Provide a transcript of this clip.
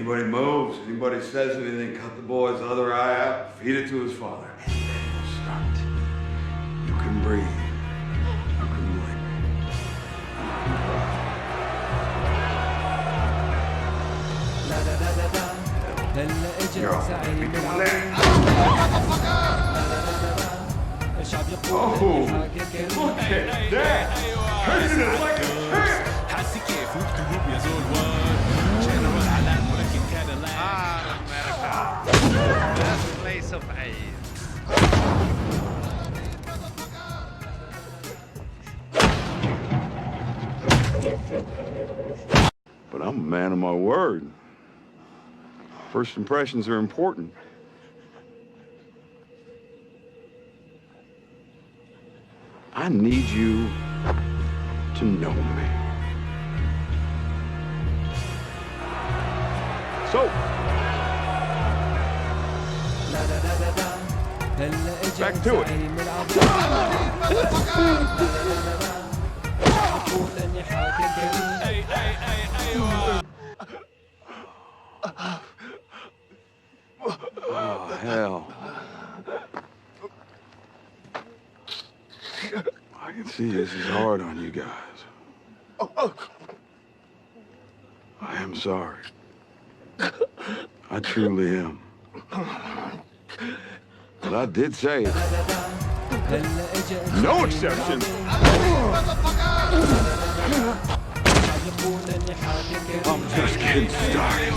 Anybody moves, anybody says anything, cut the boy's other eye out, feed it to his father. And then we'll start. You can breathe. You can blink. You're all gonna be doing that. Oh, look at that! Turning it like a champ! Birthplace of AIDS. But I'm a man of my word. First impressions are important. I need you to know me. So, back to it. Oh, hell. I can see this is hard on you guys. I am sorry. I truly am. But I did say it. No exceptions. I'm just getting started.